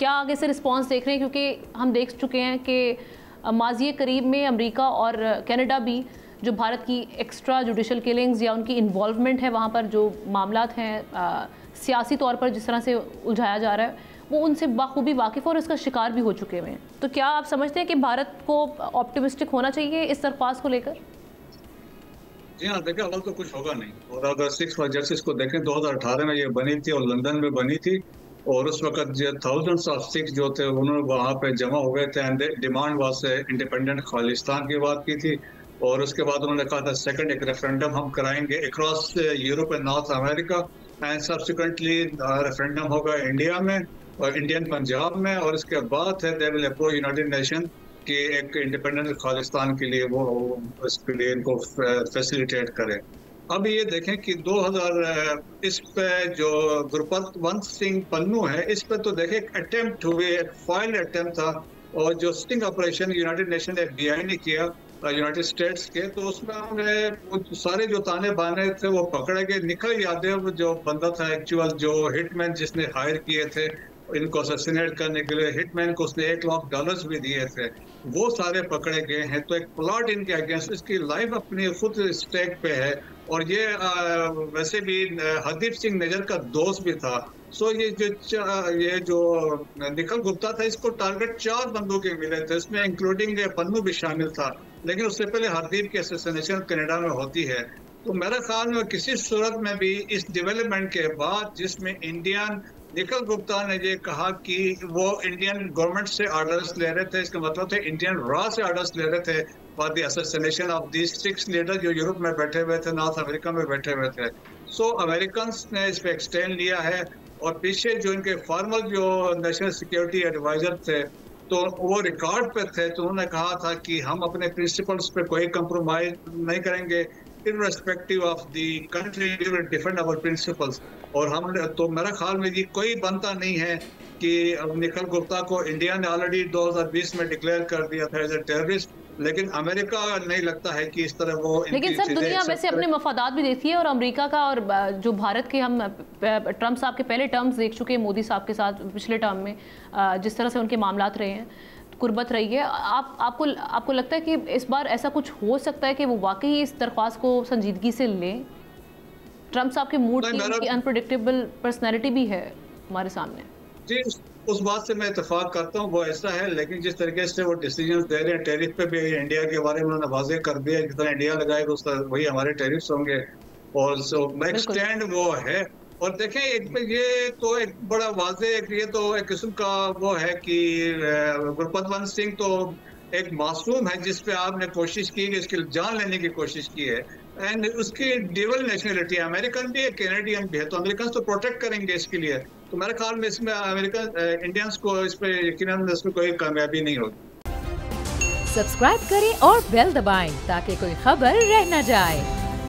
क्या आगे से रिस्पॉन्स देख रहे हैं? क्योंकि हम देख चुके हैं कि माज़ी करीब में अमेरिका और कनाडा भी जो भारत की एक्स्ट्रा जुडिशल किलिंग्स या उनकी इन्वॉल्वमेंट है, वहाँ पर जो मामलात हैं सियासी तौर पर जिस तरह से उलझाया जा रहा है, वो उनसे बाखूबी वाकिफ़ और इसका शिकार भी हो चुके हुए हैं। तो क्या आप समझते हैं कि भारत को ऑप्टिमिस्टिक होना चाहिए इस दरख्वास्त को लेकर? जी हाँ, देखिए अव्वल तो कुछ होगा नहीं। और अगर 6 जस्टिस को देखें, 2018 में ये बनी थी और लंदन में बनी थी, और उस वक्त जो थाउजेंड्स ऑफ सिख जो थे उन्होंने वहाँ पे जमा हो गए थे and demand was independent Khalistan की बात की थी। और उसके बाद उन्होंने कहा था सेकंड एक रेफरेंडम हम कराएंगे across Europe and north America, and subsequently referendum होगा इंडिया में और इंडियन पंजाब में, और इसके बाद है they will approach United nation कि एक इंडिपेंडेंट खालिस्तान के लिए वो इसके लिए इनको फैसिलिटेट करें। अब ये देखें कि 2000 इस पे जो गुरपतवंत सिंह पन्नू है, इस पे तो देखें एक अटेम्प्ट हुए, एक फाइल्ड अटेम्प्ट था, और जो स्टिंग ऑपरेशन यूनाइटेड नेशन ने FBI ने किया यूनाइटेड स्टेट्स के, तो उसमें उन्होंने सारे जो ताने बाने थे वो पकड़े गए। निखिल यादव जो बंदा था एक्चुअल जो हिटमैन जिसने हायर किए थे इनको असैसिनेट करने के लिए, हिटमैन को उसने $1 लाख भी दिए थे, वो सारे पकड़े गए हैं। तो एक प्लॉट इनके अगेंस्ट, इसकी लाइफ अपनी खुद स्टेक पे है। और ये वैसे भी हरदीप सिंह निज्जर का दोस्त भी था। सो ये जो निखिल गुप्ता था, इसको टारगेट 4 बंदों के मिले थे, इसमें इंक्लूडिंग पन्नू भी शामिल था। लेकिन उससे पहले हरदीप की असैसिनेशन कनाडा में होती है। तो मेरे ख्याल में किसी सूरत में भी इस डेवलपमेंट के बाद, जिसमें इंडियन निखिल गुप्ता ने ये कहा कि वो इंडियन गवर्नमेंट से ऑर्डर्स ले रहे थे, इसका मतलब थे इंडियन रॉ से ऑर्डर्स ले रहे थे for the assassination of these 6 leader जो यूरोप में बैठे हुए थे, नॉर्थ अमेरिका में बैठे हुए थे। सो अमेरिकन ने इस पे एक्सटेंड लिया है। और पीछे जो इनके फॉर्मल जो नेशनल सिक्योरिटी एडवाइजर थे, तो वो रिकॉर्ड पे थे, तो उन्होंने कहा था कि हम अपने प्रिंसिपल्स पे कोई कंप्रोमाइज नहीं करेंगे, irrespective of the country, we will defend our principles। और हम तो मेरा ख्याल में ये कोई बनता नहीं है कि निखिल गुप्ता को इंडिया ने ऑलरेडी 2020 में डिक्लेयर कर दिया था एज ए टेररिस्ट, लेकिन अमेरिका नहीं लगता है कि इस तरह वो। लेकिन सर दुनिया वैसे अपने मफादात भी देखती है, और अमेरिका का और जो भारत के, हम ट्रम्प साहब के पहले टर्म्स देख चुके हैं मोदी साहब के साथ पिछले टर्म में, जिस तरह से उनके मामलात रहे हैं, कुर्बत रही है। आपको लगता है कि इस बार ऐसा कुछ हो सकता है कि वो वाकई इस दरख्वास्त को संजीदगी से लें? ट्रम्प साहब के मूड की, उनकी अनप्रेडिक्टेबल पर्सनैलिटी भी है हमारे सामने। जी, उस बात से मैं इत्तेफाक करता हूँ, वो ऐसा है। लेकिन जिस तरीके से वो डिसीजन दे रहे हैं, टैरिफ पे भी इंडिया के बारे में उन्होंने वाजे कर दिया, जितना इंडिया लगाएगा उस तरह वही हमारे टैरिफ्स होंगे, और सो एक्सटेंड वो है। और देखें ये तो एक बड़ा वाजे, ये तो एक किस्म का वो है कि गुरपतवंत सिंह तो एक मासूम है जिस पे आपने कोशिश की कि इसकी जान लेने की कोशिश की है, एंड उसकी डबल नेशनलिटी है, अमेरिकन भी है, कैनेडियन भी है, तो अमेरिकन तो प्रोटेक्ट करेंगे इसके लिए। तो मेरे ख्याल में इसमें अमेरिकन इंडियंस को इस पे यकीनन इसमें कोई कामयाबी नहीं होगी। सब्सक्राइब करें और बेल दबाएं ताकि कोई खबर रह न जाए।